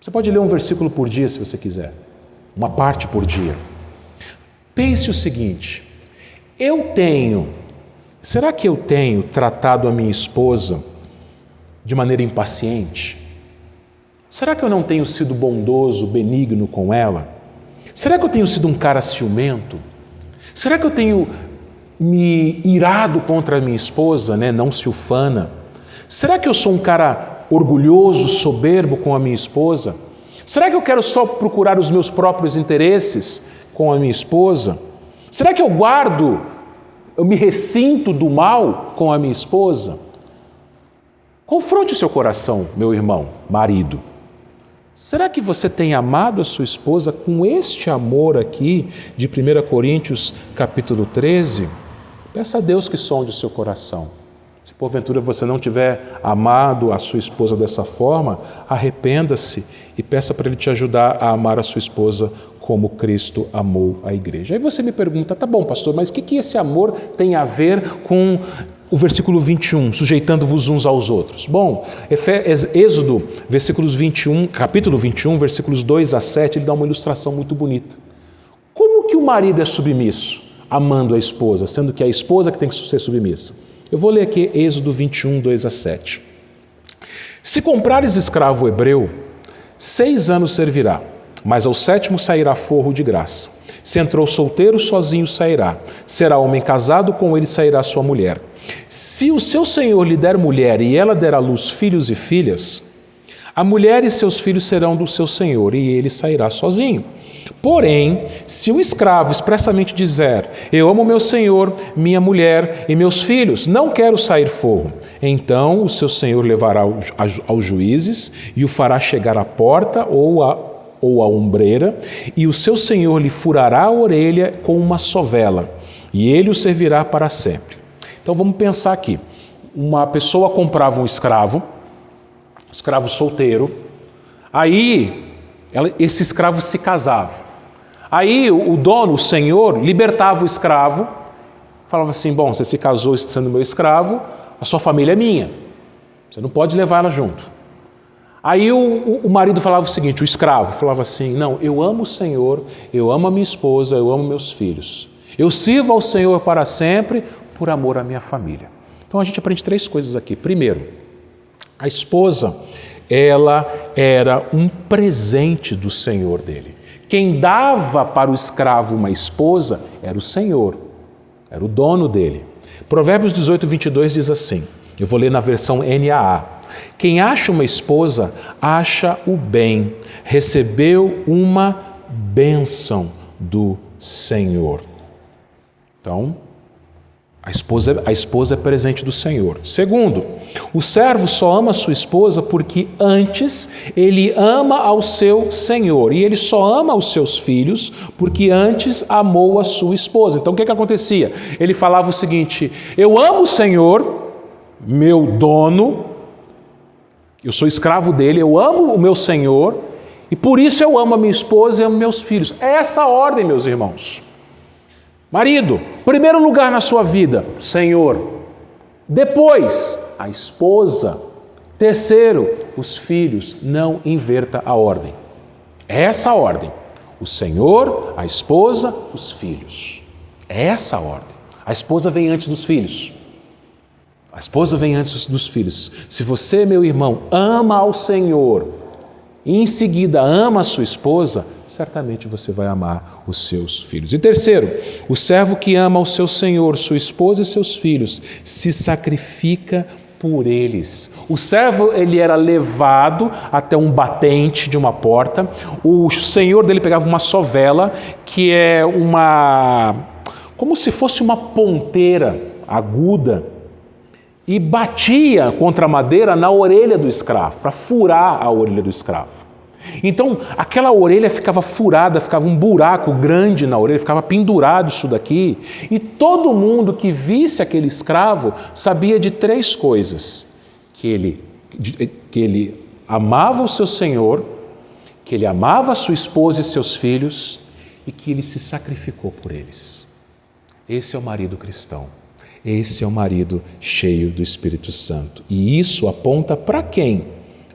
Você pode ler um versículo por dia se você quiser, uma parte por dia. Pense o seguinte: será que eu tenho tratado a minha esposa de maneira impaciente? Será que eu não tenho sido bondoso, benigno com ela? Será que eu tenho sido um cara ciumento? Será que eu tenho me irado contra a minha esposa, não se ufana? Será que eu sou um cara orgulhoso, soberbo com a minha esposa? Será que eu quero só procurar os meus próprios interesses com a minha esposa? Será que eu me ressinto do mal com a minha esposa? Confronte o seu coração, meu irmão, marido. Será que você tem amado a sua esposa com este amor aqui de 1 Coríntios capítulo 13? Peça a Deus que sonde o seu coração. Se porventura você não tiver amado a sua esposa dessa forma, arrependa-se e peça para Ele te ajudar a amar a sua esposa como Cristo amou a igreja. Aí você me pergunta, tá bom, pastor, mas o que esse amor tem a ver com o versículo 21, sujeitando-vos uns aos outros? Bom, Êxodo, capítulo 21, versículos 2 a 7, ele dá uma ilustração muito bonita. Como que o marido é submisso, amando a esposa, sendo que é a esposa que tem que ser submissa? Eu vou ler aqui Êxodo 21, 2 a 7. Se comprares escravo hebreu, 6 anos servirá, mas ao 7º sairá forro de graça. Se entrou solteiro, sozinho sairá. Será homem casado, com ele sairá sua mulher. Se o seu senhor lhe der mulher e ela der à luz filhos e filhas, a mulher e seus filhos serão do seu senhor e ele sairá sozinho. Porém, se o escravo expressamente dizer, eu amo meu senhor, minha mulher e meus filhos, não quero sair forro, então o seu senhor levará aos juízes e o fará chegar à porta ou à ombreira, e o seu senhor lhe furará a orelha com uma sovela, e ele o servirá para sempre. Então vamos pensar aqui. Uma pessoa comprava um escravo solteiro, aí esse escravo se casava. Aí o dono, o senhor, libertava o escravo, falava assim, bom, você se casou sendo meu escravo, a sua família é minha, você não pode levar ela junto. Aí o marido falava o seguinte, o escravo falava assim, não, eu amo o Senhor, eu amo a minha esposa, eu amo meus filhos. Eu sirvo ao Senhor para sempre por amor à minha família. Então a gente aprende 3 coisas aqui. Primeiro, a esposa, ela era um presente do Senhor dele. Quem dava para o escravo uma esposa era o Senhor, era o dono dele. Provérbios 18, 22 diz assim, eu vou ler na versão NAA. Quem acha uma esposa, acha o bem, recebeu uma bênção do Senhor. Então, a esposa é presente do Senhor. Segundo, o servo só ama a sua esposa porque antes ele ama ao seu Senhor. E ele só ama os seus filhos porque antes amou a sua esposa. Então o que acontecia? Ele falava o seguinte, eu amo o Senhor, meu dono, eu sou escravo dele, eu amo o meu Senhor e por isso eu amo a minha esposa e amo meus filhos. É essa a ordem, meus irmãos. Marido, primeiro lugar na sua vida, Senhor. Depois, a esposa. Terceiro, os filhos. Não inverta a ordem. É essa a ordem. O Senhor, a esposa, os filhos. É essa a ordem. A esposa vem antes dos filhos. A esposa vem antes dos filhos. Se você, meu irmão, ama ao Senhor e em seguida ama a sua esposa, certamente você vai amar os seus filhos. E terceiro, o servo que ama o seu senhor, sua esposa e seus filhos, se sacrifica por eles. O servo, ele era levado até um batente de uma porta, o senhor dele pegava uma sovela, que é como se fosse uma ponteira aguda, e batia contra a madeira na orelha do escravo, para furar a orelha do escravo. Então, aquela orelha ficava furada, ficava um buraco grande na orelha, ficava pendurado isso daqui. E todo mundo que visse aquele escravo sabia de 3 coisas. Que ele amava o seu senhor, que ele amava a sua esposa e seus filhos e que ele se sacrificou por eles. Esse é o marido cristão. Esse é o marido cheio do Espírito Santo. E isso aponta para quem?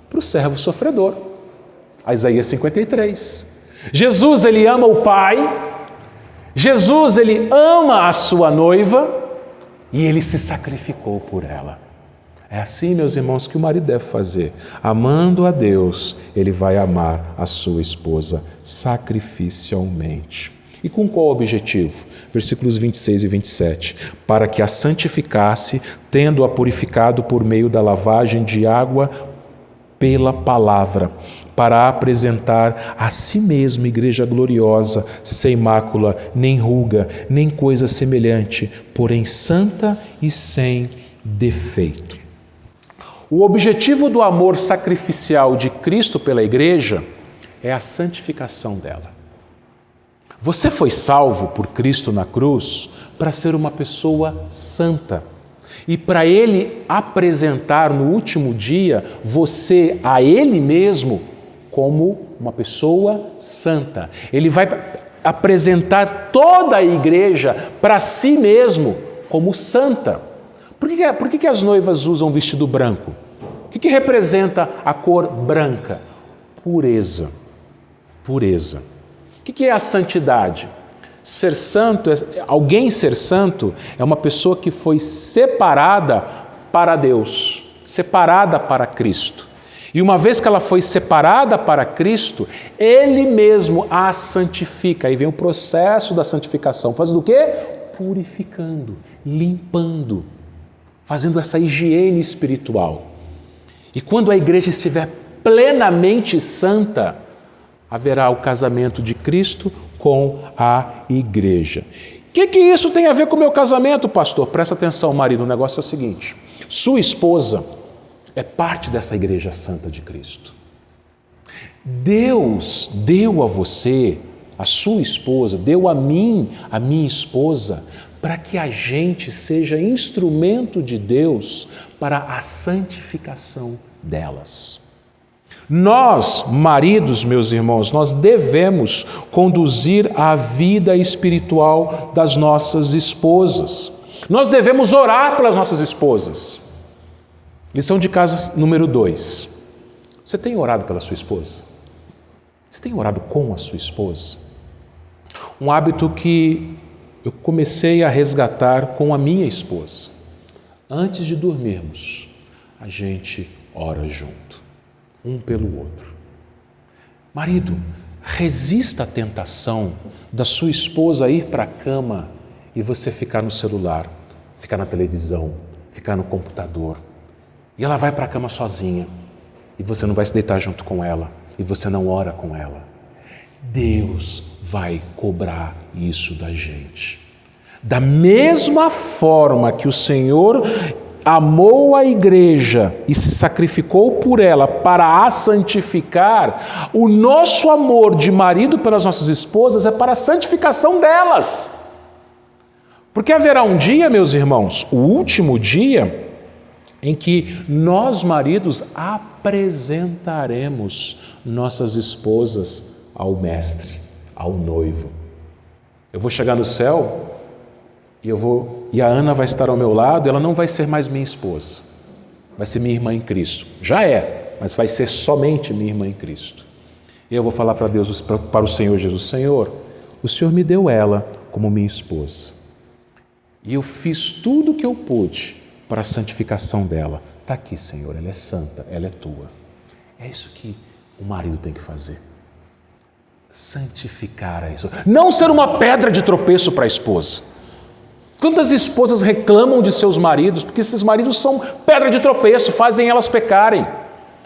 Para o servo sofredor. Isaías 53. Jesus, ele ama o Pai. Jesus, ele ama a sua noiva e ele se sacrificou por ela. É assim, meus irmãos, que o marido deve fazer. Amando a Deus, ele vai amar a sua esposa sacrificialmente. E com qual objetivo? Versículos 26 e 27. Para que a santificasse, tendo-a purificado por meio da lavagem de água pela palavra, para apresentar a si mesmo igreja gloriosa, sem mácula, nem ruga, nem coisa semelhante, porém santa e sem defeito. O objetivo do amor sacrificial de Cristo pela igreja é a santificação dela. Você foi salvo por Cristo na cruz para ser uma pessoa santa e para Ele apresentar no último dia você a Ele mesmo como uma pessoa santa. Ele vai apresentar toda a igreja para si mesmo como santa. Por que as noivas usam vestido branco? O que representa a cor branca? Pureza. Pureza. O que é a santidade? Ser santo, alguém ser santo é uma pessoa que foi separada para Deus, separada para Cristo. E uma vez que ela foi separada para Cristo, Ele mesmo a santifica. Aí vem o processo da santificação. Fazendo o quê? Purificando, limpando, fazendo essa higiene espiritual. E quando a igreja estiver plenamente santa, haverá o casamento de Cristo com a igreja. O que isso tem a ver com o meu casamento, pastor? Presta atenção, marido, o negócio é o seguinte: sua esposa é parte dessa igreja santa de Cristo. Deus deu a você, a sua esposa, deu a mim, a minha esposa, para que a gente seja instrumento de Deus para a santificação delas. Nós, maridos, meus irmãos, nós devemos conduzir a vida espiritual das nossas esposas. Nós devemos orar pelas nossas esposas. Lição de casa número 2. Você tem orado pela sua esposa? Você tem orado com a sua esposa? Um hábito que eu comecei a resgatar com a minha esposa. Antes de dormirmos, a gente ora junto, um pelo outro. Marido, resista à tentação da sua esposa ir para a cama e você ficar no celular, ficar na televisão, ficar no computador. E ela vai para a cama sozinha e você não vai se deitar junto com ela e você não ora com ela. Deus vai cobrar isso da gente. Da mesma forma que o Senhor amou a igreja e se sacrificou por ela para a santificar, o nosso amor de marido pelas nossas esposas é para a santificação delas. Porque haverá um dia, meus irmãos, o último dia, em que nós, maridos, apresentaremos nossas esposas ao Mestre, ao noivo. Eu vou chegar no céu e a Ana vai estar ao meu lado, ela não vai ser mais minha esposa, vai ser minha irmã em Cristo. Já é, mas vai ser somente minha irmã em Cristo. E eu vou falar para Deus, para o Senhor Jesus: Senhor, o Senhor me deu ela como minha esposa. E eu fiz tudo o que eu pude para a santificação dela. Está aqui, Senhor, ela é santa, ela é tua. É isso que o marido tem que fazer. Santificar a esposa. Não ser uma pedra de tropeço para a esposa. Quantas esposas reclamam de seus maridos porque esses maridos são pedra de tropeço, fazem elas pecarem.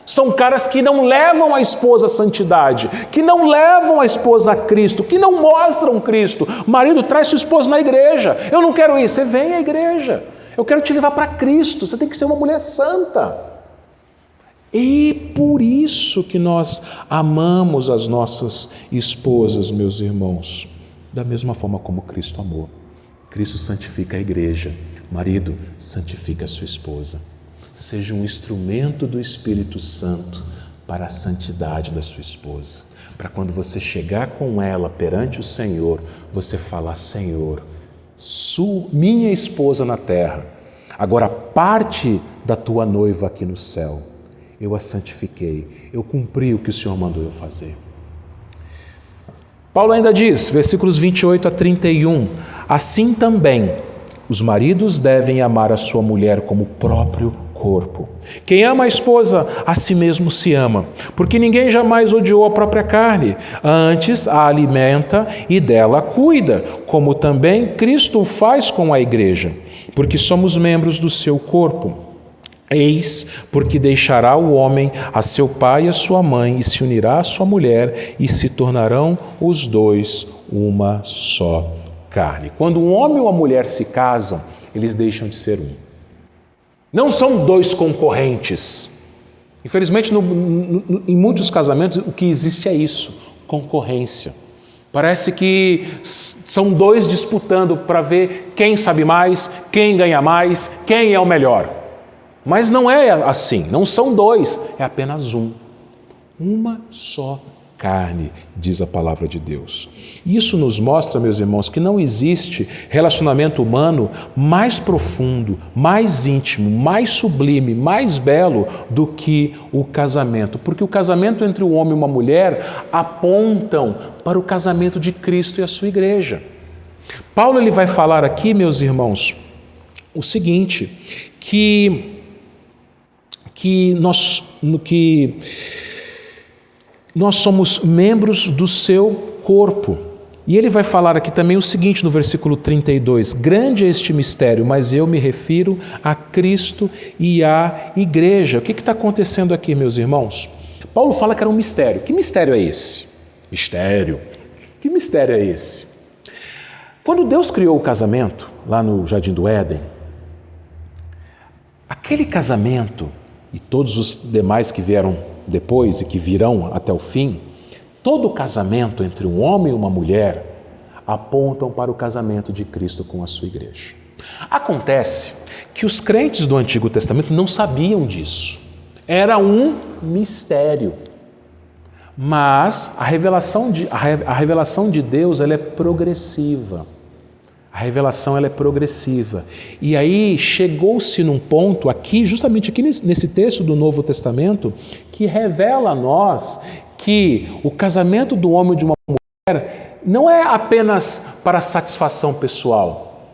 São caras que não levam a esposa à santidade, que não levam a esposa a Cristo, que não mostram Cristo. Marido, traz sua esposa na igreja. Eu não quero ir, você vem à igreja. Eu quero te levar para Cristo, você tem que ser uma mulher santa. E por isso que nós amamos as nossas esposas, meus irmãos, da mesma forma como Cristo amou. Cristo santifica a igreja. Marido, santifica a sua esposa. Seja um instrumento do Espírito Santo para a santidade da sua esposa. Para quando você chegar com ela perante o Senhor, você falar: Senhor, minha esposa na terra, agora parte da tua noiva aqui no céu. Eu a santifiquei, eu cumpri o que o Senhor mandou eu fazer. Paulo ainda diz, versículos 28 a 31, assim também os maridos devem amar a sua mulher como o próprio corpo. Quem ama a esposa, a si mesmo se ama, porque ninguém jamais odiou a própria carne, antes a alimenta e dela cuida, como também Cristo o faz com a igreja, porque somos membros do seu corpo. Eis porque deixará o homem a seu pai e a sua mãe, e se unirá à sua mulher, e se tornarão os dois uma só carne. Quando um homem ou uma mulher se casam, eles deixam de ser um. Não são dois concorrentes. Infelizmente, em muitos casamentos, o que existe é isso, concorrência. Parece que são dois disputando para ver quem sabe mais, quem ganha mais, quem é o melhor. Mas não é assim, não são dois, é apenas um. Uma só carne, diz a palavra de Deus. Isso nos mostra, meus irmãos, que não existe relacionamento humano mais profundo, mais íntimo, mais sublime, mais belo do que o casamento. Porque o casamento entre um homem e uma mulher apontam para o casamento de Cristo e a sua igreja. Paulo ele vai falar aqui, meus irmãos, o seguinte, que nós somos membros do seu corpo. E ele vai falar aqui também o seguinte no versículo 32, grande é este mistério, mas eu me refiro a Cristo e à igreja. O que está acontecendo aqui, meus irmãos? Paulo fala que era um mistério. Que mistério é esse? Mistério. Que mistério é esse? Quando Deus criou o casamento, lá no Jardim do Éden, aquele casamento e todos os demais que vieram depois e que virão até o fim, todo casamento entre um homem e uma mulher apontam para o casamento de Cristo com a sua igreja. Acontece que os crentes do Antigo Testamento não sabiam disso. Era um mistério. Mas a revelação de Deus ela é progressiva. A revelação ela é progressiva. E aí chegou-se num ponto aqui, justamente aqui nesse texto do Novo Testamento, que revela a nós que o casamento do homem e de uma mulher não é apenas para satisfação pessoal.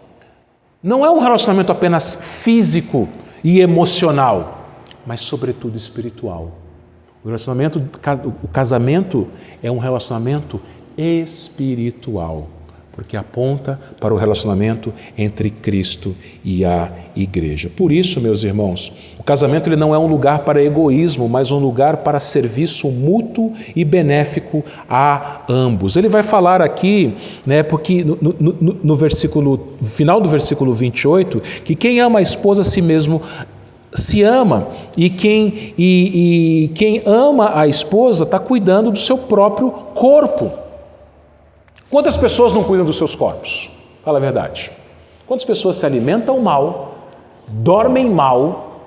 Não é um relacionamento apenas físico e emocional, mas sobretudo espiritual. O casamento é um relacionamento espiritual, porque aponta para o relacionamento entre Cristo e a igreja. Por isso, meus irmãos, o casamento ele não é um lugar para egoísmo, mas um lugar para serviço mútuo e benéfico a ambos. Ele vai falar aqui, porque no final do versículo 28, que quem ama a esposa a si mesmo se ama, e quem ama a esposa está cuidando do seu próprio corpo. Quantas pessoas não cuidam dos seus corpos? Fala a verdade. Quantas pessoas se alimentam mal, dormem mal,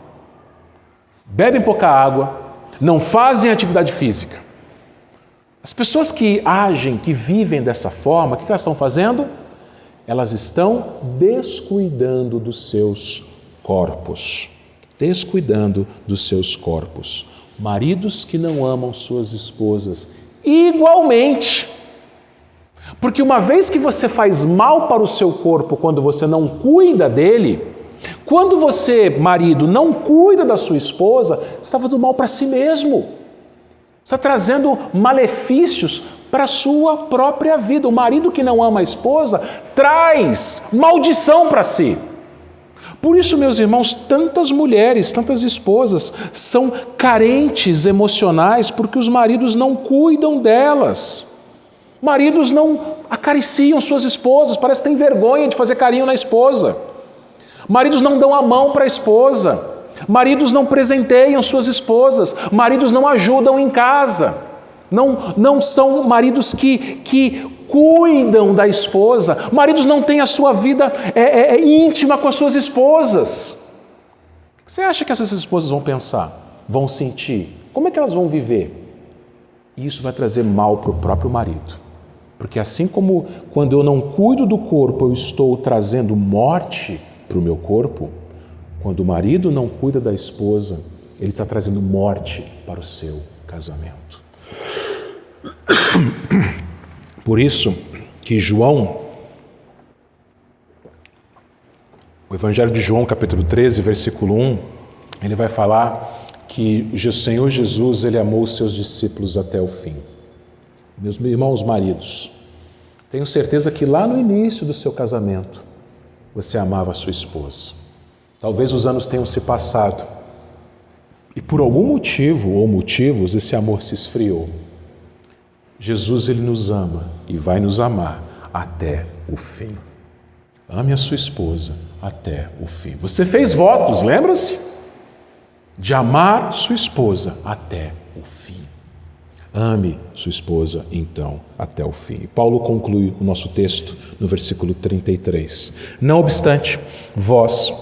bebem pouca água, não fazem atividade física? As pessoas que agem, que vivem dessa forma, o que elas estão fazendo? Elas estão descuidando dos seus corpos. Descuidando dos seus corpos. Maridos que não amam suas esposas igualmente. Porque uma vez que você faz mal para o seu corpo quando você não cuida dele, quando você, marido, não cuida da sua esposa, você está fazendo mal para si mesmo. Está trazendo malefícios para a sua própria vida. O marido que não ama a esposa traz maldição para si. Por isso, meus irmãos, tantas mulheres, tantas esposas são carentes emocionais porque os maridos não cuidam delas. Maridos não acariciam suas esposas, parece que tem vergonha de fazer carinho na esposa. Maridos não dão a mão para a esposa. Maridos não presenteiam suas esposas. Maridos não ajudam em casa. Não são maridos que cuidam da esposa. Maridos não têm a sua vida íntima com as suas esposas. O que você acha que essas esposas vão pensar? Vão sentir? Como é que elas vão viver? E isso vai trazer mal para o próprio marido. Porque assim como quando eu não cuido do corpo, eu estou trazendo morte para o meu corpo, quando o marido não cuida da esposa, ele está trazendo morte para o seu casamento. Por isso que João, o Evangelho de João, capítulo 13, versículo 1, ele vai falar que o Senhor Jesus, ele amou os seus discípulos até o fim. Meus irmãos maridos, tenho certeza que lá no início do seu casamento, você amava a sua esposa. Talvez os anos tenham se passado e por algum motivo ou motivos esse amor se esfriou. Jesus, ele nos ama e vai nos amar até o fim. Ame a sua esposa até o fim. Você fez votos, lembra-se? De amar sua esposa até o fim. Ame sua esposa, então, até o fim. E Paulo conclui o nosso texto no versículo 33. Não obstante, vós,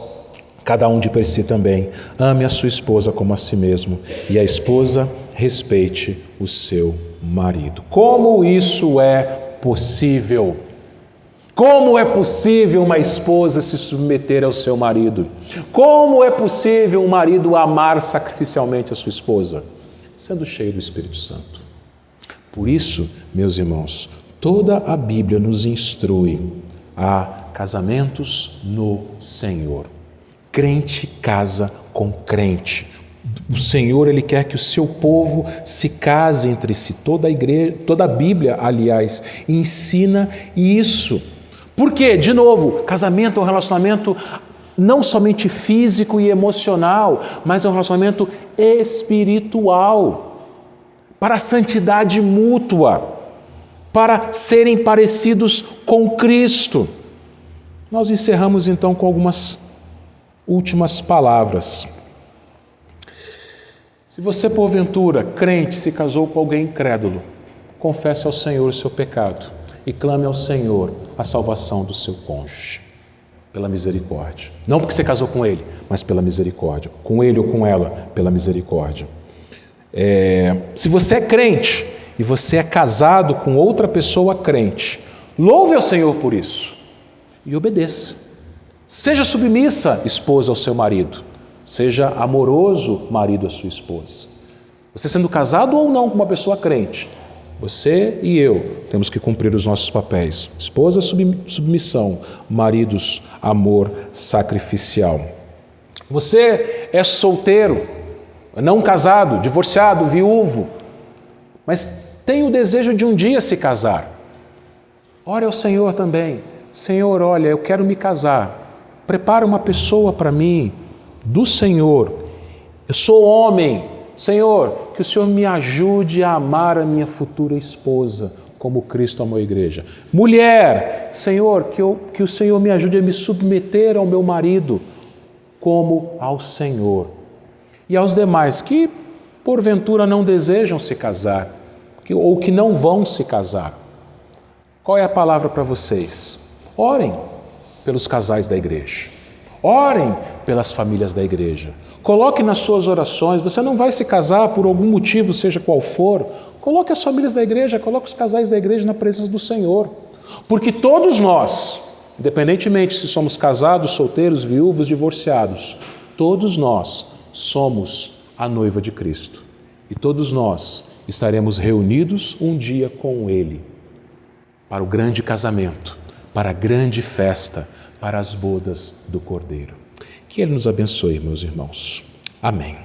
cada um de per si também, ame a sua esposa como a si mesmo, e a esposa respeite o seu marido. Como isso é possível? Como é possível uma esposa se submeter ao seu marido? Como é possível um marido amar sacrificialmente a sua esposa? Sendo cheio do Espírito Santo. Por isso, meus irmãos, toda a Bíblia nos instrui a casamentos no Senhor. Crente casa com crente. O Senhor, Ele quer que o seu povo se case entre si. Toda a igreja, toda a Bíblia, aliás, ensina isso. Por quê? De novo, casamento é um relacionamento não somente físico e emocional, mas é um relacionamento espiritual. Para a santidade mútua, para serem parecidos com Cristo. Nós encerramos então com algumas últimas palavras. Se você, porventura, crente, se casou com alguém incrédulo, confesse ao Senhor o seu pecado e clame ao Senhor a salvação do seu cônjuge, pela misericórdia. Não porque você casou com ele, mas pela misericórdia. Com ele ou com ela, pela misericórdia. Se você é crente e você é casado com outra pessoa crente, louve ao Senhor por isso e obedeça. Seja submissa, esposa, ao seu marido. Seja amoroso, marido, à sua esposa. Você sendo casado ou não com uma pessoa crente, você e eu temos que cumprir os nossos papéis. Esposa, submissão. Maridos, amor sacrificial. Você é solteiro, não casado, divorciado, viúvo, mas tem o desejo de um dia se casar. Ore ao Senhor também. Senhor, olha, eu quero me casar. Prepara uma pessoa para mim, do Senhor. Eu sou homem. Senhor, que o Senhor me ajude a amar a minha futura esposa, como Cristo amou a igreja. Mulher, Senhor, que o Senhor me ajude a me submeter ao meu marido, como ao Senhor. E aos demais que, porventura, não desejam se casar, ou que não vão se casar. Qual é a palavra para vocês? Orem pelos casais da igreja. Orem pelas famílias da igreja. Coloque nas suas orações, você não vai se casar por algum motivo, seja qual for. Coloque as famílias da igreja, coloque os casais da igreja na presença do Senhor. Porque todos nós, independentemente se somos casados, solteiros, viúvos, divorciados, todos nós somos a noiva de Cristo. E todos nós estaremos reunidos um dia com Ele para o grande casamento, para a grande festa, para as bodas do Cordeiro. Que Ele nos abençoe, meus irmãos. Amém.